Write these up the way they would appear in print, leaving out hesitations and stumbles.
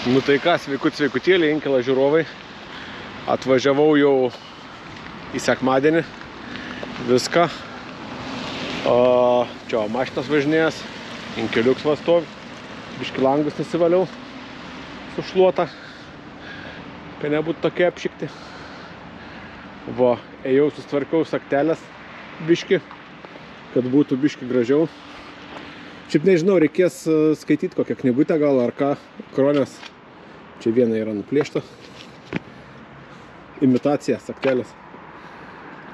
Nu tai ką, sveikutėlį, inkilą žiūrovai. Atvažiavau jau į sekmadienį. Viską. Čia mašinas važinėjęs. Inkeliuks va stovi. Biški langus nesivaliau. Sušluota. Kad nebūtų tokie apšikti. Va, ėjau sustvarkiau saktelės biški. Kad būtų biški gražiau. Šiaip nežinau, reikės skaityti kokią knygutę gal ar ką. Kronės. Čia viena yra nuplėšta. Imitacija saktelės.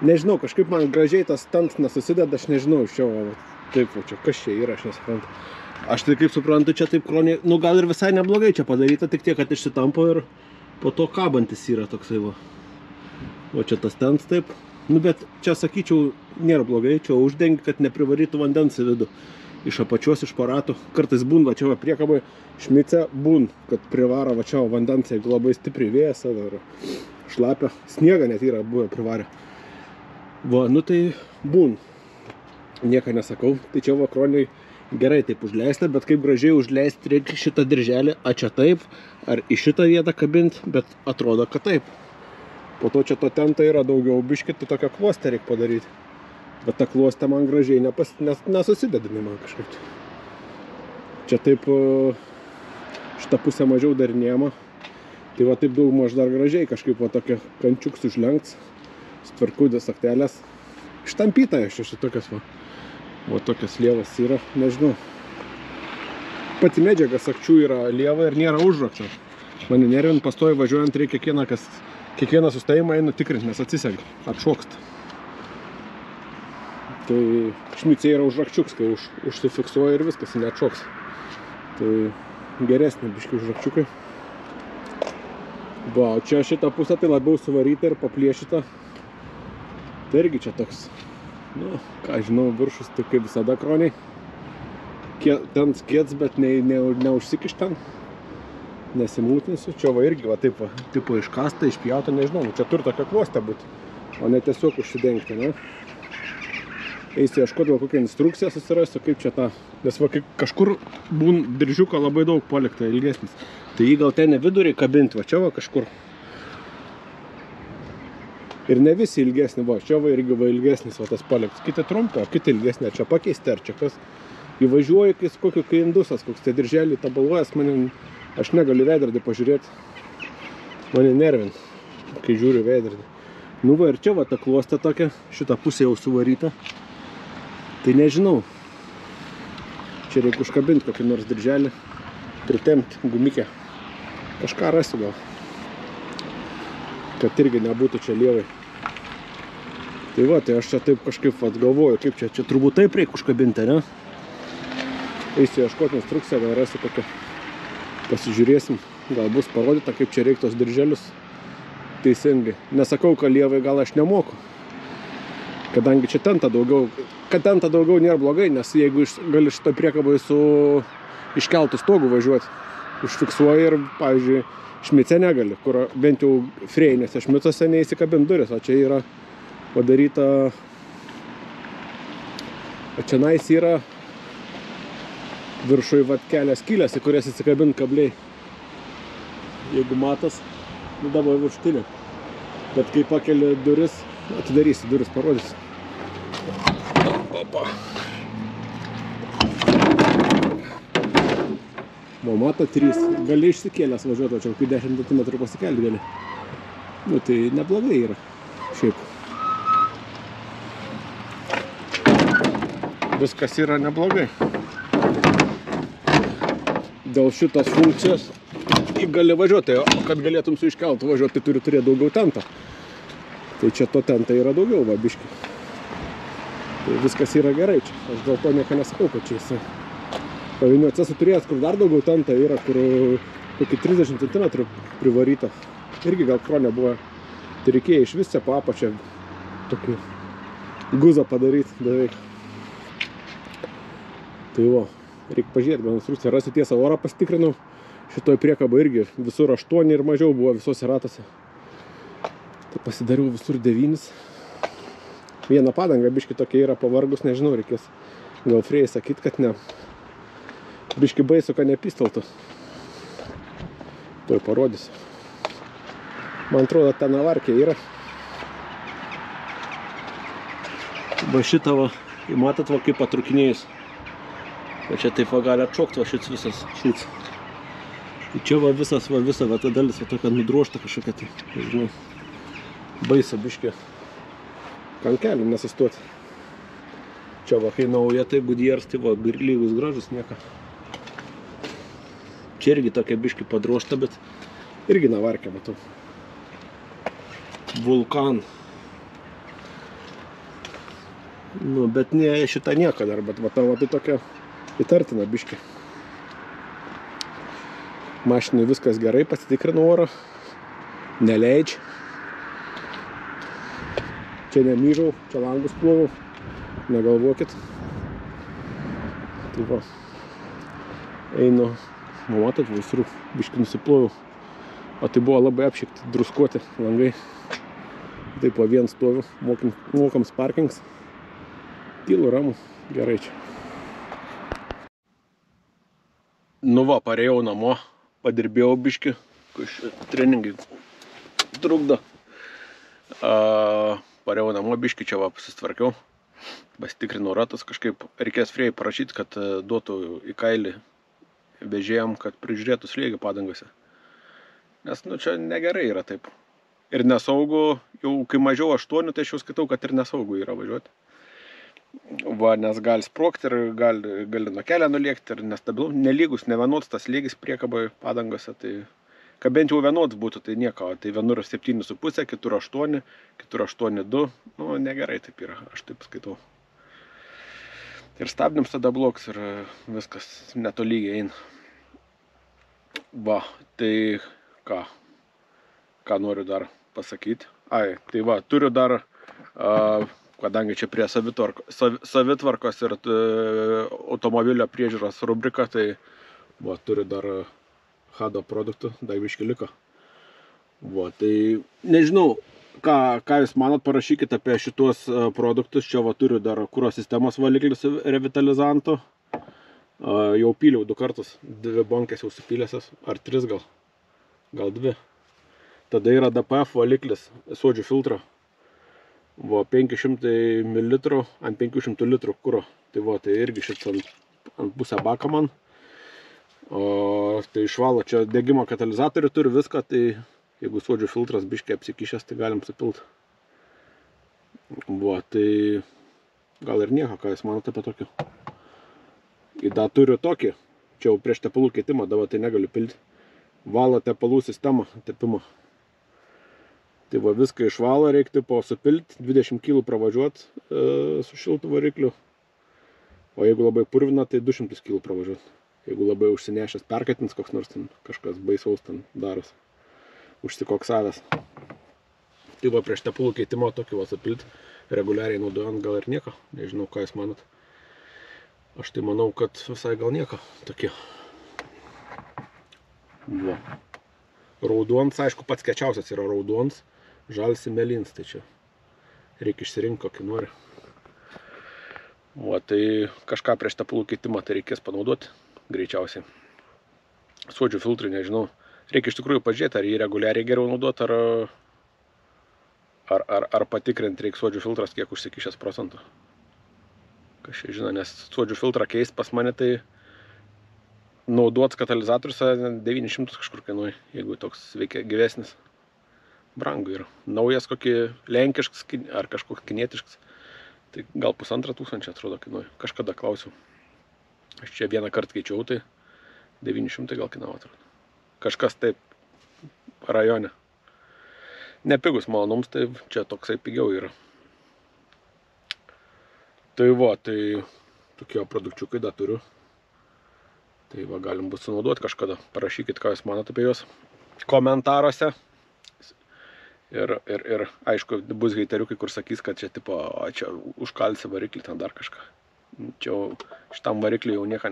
Nežinau, kažkaip man gražiai tas stent nesusideda, aš nežinau iš čia. Taip, čia kas čia yra, aš nesuprantu. Aš tai kaip suprantu, čia taip kronė, nu gal ir visai neblogai čia padaryta, tik tiek, kad išsitampo ir po to kabantis yra toksai va. O čia tas stent taip. Nu bet čia sakyčiau, nėra blogai, čia uždengi, kad neprivarytų vandens į vidų. Iš apačios, iš paratų. Kartais būn, va čia va priekabai šmice būn, kad privaro va čia vandens, jeigu labai stipriai vėjas ar šlapia. Sniegą net yra buvę privarę. Va, nu tai būn. Nieką nesakau. Tai čia va kroniai gerai taip užleista, bet kaip gražiai užleisti reikia šitą dirželį. A čia taip, ar į šitą vietą kabinti, bet atrodo, kad taip. Po to čia to tento yra daugiau biškį, tai tokią klostę reikia padaryti. Bet ta klostė man gražiai nesusidedami man kažkaip. Čia taip šitą pusę mažiau darinėjama. Tai va taip daug maž dar gražiai kažkaip va tokia kančiuks užlenkts. Stvarkudės saktelės. Štampyta aš čia tokias va. Va tokias lievas yra, nežinau. Pati medžiaga sakčių yra lieva ir nėra užrakčio. Mane nervin pastoji važiuojant reikia kiekvieną sustojimą einu tikrinti, nes atsisega, atšoksta. Tai šmicė yra užrakčiuks, kai užsifiksuoja ir viskas, neatšoks. Tai geresnė biški užrakčiukai. Va, o čia šitą pusę tai labiau suvaryta ir paplėšyta. Tai irgi čia toks, nu, ką žinau, viršus, tai kaip visada kroniai. Ten skiets, bet neužsikiš ten. Nesimūtinsiu. Čia va irgi va taip va, tipo iškasta, išpjauta, nežinau. Čia turi tokia klostė būti, o ne tiesiog užsidengti, ne? Eisiu ieškoti gal kokią instrukciją susirasiu, kaip čia tą. Nes va, kažkur būn diržiuko labai daug palikta, ilgesnis. Tai jį gal ten ne vidurį kabinti, va čia va kažkur. Ir ne visi ilgesni, va, čia va irgi va ilgesnis va tas paliktas. Kiti trumpi, o kiti ilgesnė, čia pakeisti ar čia kas. Įvažiuoju, kai indusas, koks tie dirželį tabaluojas, aš negaliu veidrodį pažiūrėti. Mane nervin, kai žiūriu veidrodį. Nu va ir čia va ta klostė tokia, šitą pusę jau suvaryta. Tai nežinau. Čia reikia užkabinti kokį nors dirželį, pritemti gumikę. Kažką rasiu gal. Kad irgi nebūtų čia lievai. Tai va, tai aš čia taip kažkaip galvoju, kaip čia turbūt taip reikia užkabinti, ne? Eisiu ieškoti instrukciją, gal rasiu kokią. Pasižiūrėsim, gal bus parodyta, kaip čia reikia tos dirželius teisingai. Nesakau, kad lievai gal aš nemoku. Kadangi čia tenta daugiau, kad tenta daugiau nėra blogai, nes jeigu gali šitą priekabą su iškeltų stogų važiuoti, užfiksuoji ir, pavyzdžiui, šmice negali, kur bent jau frėjinėse šmicose neįsikabint duris, o čia yra padaryta, o čia nais yra viršui vat kelias skylės, į kurias įsikabint kabliai. Jeigu matas, nu dabar virštinė. Bet kai pakeli duris, atidarysi duris, parodysi. Opa. Mato 3. Gali išsikėlęs važiuoti, o čia kokį 10 cm pasikelti gali. Nu tai neblogai yra. Šiaip. Viskas yra neblogai. Dėl šitos funkcijos gali važiuoti, o kad galėtum su iškeltu važiuoti, tai turi turėti daugiau tento. Tai čia to tento yra daugiau, va, biški. Tai viskas yra gerai čia. Aš dėl to nieko nesakau, kad čia jisai. Paviniuose esu turėjęs, kur dar daugiau tento yra, kur kokį 30 cm privaryta. Irgi gal kronė buvo. Tai reikėjo iš vis čia po apačią tokį guzą padaryti beveik. Tai va, reikia pažiūrėti, gal instrukciją rasiu, tiesą orą pasitikrinau. Šitoj priekaba irgi visur 8 ir mažiau buvo visose ratose. Tai pasidariau visur 9. Viena padanga biški tokia yra pavargus, nežinau, reikės gal frėjai sakyt, kad ne. Biški baisu, kad nepisteltų. Tuoj parodysiu. Man atrodo, ten avarkė yra. Va šitą va, matot va kaip patrukinėjus. Va čia taip va gali atšokti va šits visas šūts. Tai čia va visas va visa va ta dalis va tokia nudrožta kažkokia tai, žinau, baisa biškė kankelį nesustot. Čia va kai nauja tai Goodyears, tai va lygus gražus nieka. Čia irgi tokia biškį padrožta, bet irgi navarkė matau. Vulkan. Nu, bet ne šitą nieko dar, bet va ta va tai tokia įtartina biškį. Mašinai viskas gerai, pasitikrinu orą, neleidžia. Čia nemyžau, čia langus plovau, negalvokit. Tai va, einu, matot, visur biškį nusiplovau. O tai buvo labai apšikti, druskuoti langai. Taip va vien stoviu, mokams parkings. Tylu, ramu, gerai čia. Nu va, parėjau namo, padirbėjau biškį, treningai trukdo. Parėjau namo biškį, čia va pasistvarkiau. Pasitikrinau ratus, kažkaip reikės Frėjai parašyti, kad duotų į kailį vežėjam, kad prižiūrėtų slėgį padangose. Nes nu čia negerai yra taip. Ir nesaugu, jau kai mažiau 8, tai aš jau skaitau, kad ir nesaugu yra važiuoti. Va, nes gali sprogti ir gali nuo kelio nulėkti ir nestabilu, nelygus, nevienods tas lygis priekabai padangose, tai kad bent jau vienods būtų, tai nieko, tai vienur 7,5, kitur 8, kitur 8,2, nu negerai taip yra, aš taip skaitau. Ir stabdėms tada bloks ir viskas netolygiai eina. Va, tai ką noriu dar pasakyti. Ai, tai va, turiu dar, kadangi čia prie savitvarkos ir automobilio priežiūros rubrika, tai va, turiu dar Hado produktų, dar biškį liko. Va, tai nežinau, ką jūs manot, parašykite apie šitos produktus. Čia va turiu dar kuro sistemos valiklis revitalizantų. Jau pyliau 2 kartus, 2 bonkės jau supylėsios, ar 3 gal 2. Tada yra DPF valiklis, suodžių filtro. Va, 500 ml ant 500 litrų kuro. Tai va, tai irgi šits ant pusę baką man. O tai išvalo, čia degimo katalizatorių turi viską, tai jeigu suodžių filtras biškiai apsikišęs, tai galim supilt. Va, tai gal ir nieko, ką jūs manote apie tokį. Ir dar turiu tokį, čia jau prieš tepalų keitimą, dabar tai negaliu pilti. Valo tepalų sistemą, tepimo. Tai va, viską išvalo, reiktų po supilti, 20 kg pravažiuoti su šiltu varikliu. O jeigu labai purvina, tai 200 kg pravažiuoti. Jeigu labai užsinešęs perkaitins, koks nors ten kažkas baisaus ten daros. Užsikoksavęs. Tai va, prieš tepalų keitimo tokį va supilti, reguliariai naudojant gal ir nieko. Nežinau, ką jūs manot. Aš tai manau, kad visai gal nieko tokie. Va. Raudonis, aišku, pats kečiausias yra raudonis, žalsi melins, tai čia reikia išsirinkti kokį nori. Va, tai kažką prieš tepalų keitimą tai reikės panaudoti, greičiausiai. Suodžių filtrai, nežinau. Reikia iš tikrųjų pažiūrėti, ar jį reguliariai geriau naudoti, ar patikrinti reikia suodžių filtras, kiek užsikišęs procentų. Kas čia žino, nes suodžių filtrą keist pas mane, tai naudots katalizatorius 900 kažkur kainuoja, jeigu toks veikia gyvesnis. Brangu yra. Naujas kokį lenkiškas ar kažkoks kinietiškas, tai gal 1500 atrodo kainuoja. Kažkada klausiau. Aš čia vieną kartą keičiau, tai 900 gal kainavo atrodo. Kažkas taip rajone. Nepigus malonums, tai čia toksai pigiau yra. Tai va, tai tokie produkčiukai dar turiu. Tai va, galim bus sunaudoti kažkada. Parašykit, ką jūs manote apie juos komentaruose. Ir aišku, bus heiteriukai, kur sakys, kad čia tipo, čia užkalsi variklį, ten dar kažką. Čia šitam varikliui jau nieko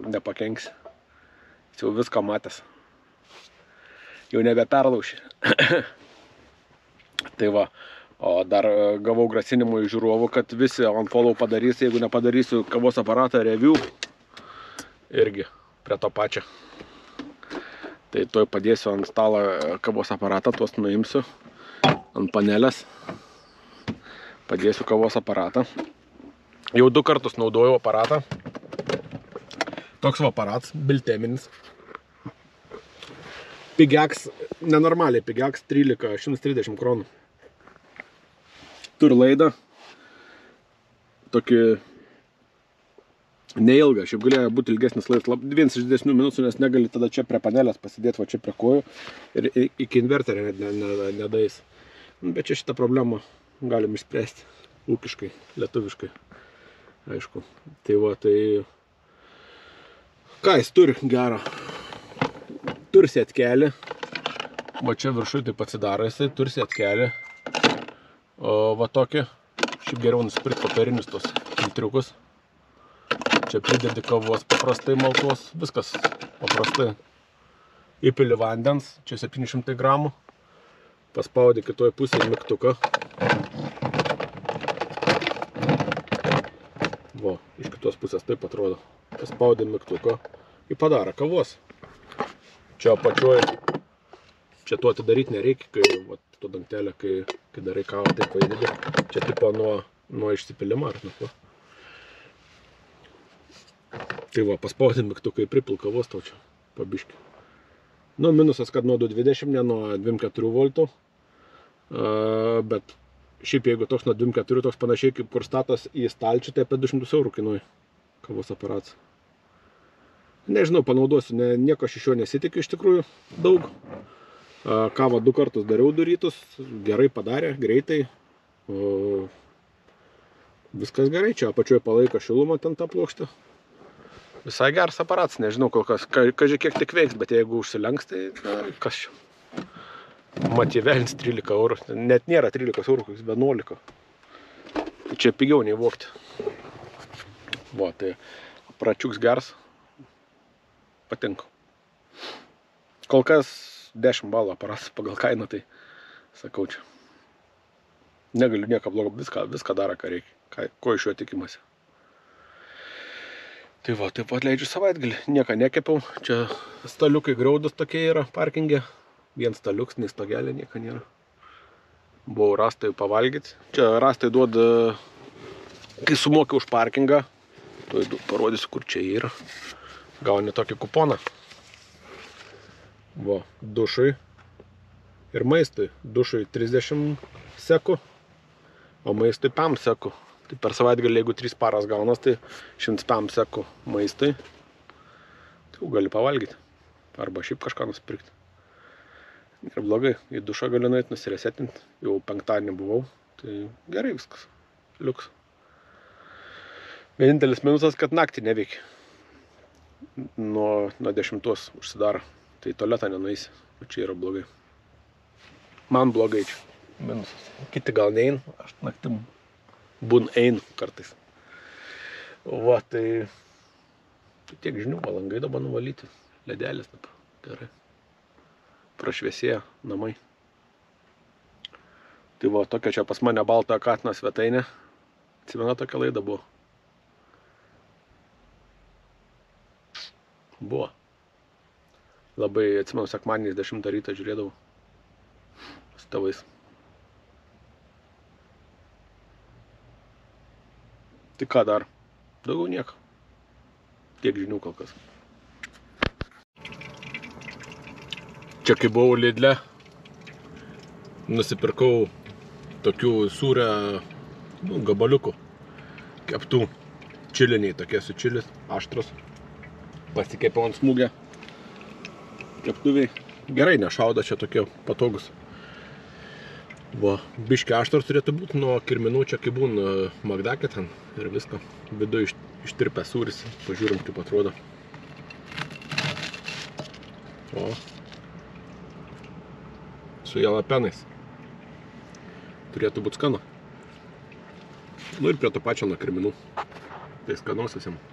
nepakenksi. Jis jau viską matęs. Jau nebeperlauši. Tai va, o dar gavau grasinimų iš žiūrovų, kad visi unfollow padarys, jeigu nepadarysiu kavos aparatą review. Irgi prie to pačio. Tai tuoj padėsiu ant stalo kavos aparatą, tuos nuimsiu ant panelės. Padėsiu kavos aparatą. Jau 2 kartus naudojau aparatą. Toks va aparatas, bilteminis. Pigiaks, nenormaliai pigiaks, 130 kronų. Turi laidą. Tokį neilgą, šiaip galėjo būti ilgesnis laidas, vienas iš didesnių minučių, nes negali tada čia prie panelės pasidėti, va čia prie kojų ir iki inverterio nedais. Bet čia šitą problemą galim išspręsti ūkiškai, lietuviškai, aišku. Tai va, tai ką jis turi gerą? Turi sėtkelį, va čia viršui taip atsidaro jisai, turi sėtkelį, o va tokį, šiaip geriau nusipirkti popierinius tos filtriukus. Čia pridedi kavos paprastai maltos, viskas paprastai. Įpili vandens, čia 700 gramų. Paspaudi kitoje pusėje mygtuką. Va, iš kitos pusės taip atrodo. Paspaudi mygtuką ir padaro kavos. Čia apačioj, čia tuo atidaryti nereikia, kai va, to dangtelę, kai darai kavą, taip paėdėdi. Čia tipo nuo išsipilimo ar nuo ko. Tai va, paspaudi mygtuką ir pripil kavos tau čia, pabiški. Nu, minusas, kad nuo 220, ne nuo 2,4 voltų. Bet šiaip jeigu toks nuo 2,4, toks panašiai kaip kur statas į stalčių, tai apie 200 eurų kainuoja kavos aparatas. Nežinau, panaudosiu, nieko aš iš jo nesitikiu iš tikrųjų daug. Kavą 2 kartus dariau 2 rytus, gerai padarė, greitai. Viskas gerai, čia apačioje palaiko šilumą ten tą plokštę. Visai geras aparatas, nežinau kol kas, kiek tik veiks, bet jeigu užsilenks, tai kas čia. Matyvelnis 13 eurų, net nėra 13 eurų, koks 11. Tai čia pigiau nei vogti. Va, tai aparačiuks geras, patinka. Kol kas 10 balų aparatas pagal kainą, tai sakau čia. Negaliu nieko blogo, viską daro, ką reikia, ko iš jo tikimasi. Tai va, taip pat leidžiu savaitgalį, nieką nekepiau, čia staliukai graudus tokie yra parkingė, vien staliuks, nei stogelė, nieko nėra. Buvau rastai pavalgyti, čia rastai duoda, kai sumoki už parkingą, tuoj parodysiu, kur čia yra, gauni tokį kuponą. Va, dušui ir maistui, dušui 30 sekų, o maistui 5 sekų. Tai per savaitgalį, jeigu 3 paras gaunas, tai 105 sekų maistui. Tai jau gali pavalgyti. Arba šiaip kažką nusipirkti. Ir blogai, į dušą galiu nueiti, nusiresetinti. Jau 5-dienį buvau. Tai gerai viskas. Liuks. Vienintelis minusas, kad naktį neveikia. Nuo 10 užsidaro. Tai tualetą nenueisi. O čia yra blogai. Man blogai čia. Minusas. Kiti gal nein, aš naktim einu kartais. Va, tai tiek žinių, langai dabar nuvalyti. Ledelis dabar, gerai. Prašviesėja namai. Tai va, tokia čia pas mane balta katiną svetainė. Atsimena, tokia laida buvo. Buvo. Labai, atsimenu, sekmadieniais 10 rytą žiūrėdavau. Su tėvais. Tai ką dar? Daugiau nieko. Tiek žinių kol kas. Čia kai buvau Lidle, nusipirkau tokių sūrę gabaliukų, keptų, čiliniai tokie su čilis, aštrus. Pasikepiau ant smūgę. Keptuviai gerai nešaudo, čia tokie patogus. Va, biški aštras turėtų būti nuo kirminų, čia kaip būna magdakė ten ir viską. Vidu ištirpę sūris, pažiūrim kaip atrodo. O, su jalapenais. Turėtų būti skanu. Nu ir prie to pačio nuo kirminų. Tai skanaus visiems.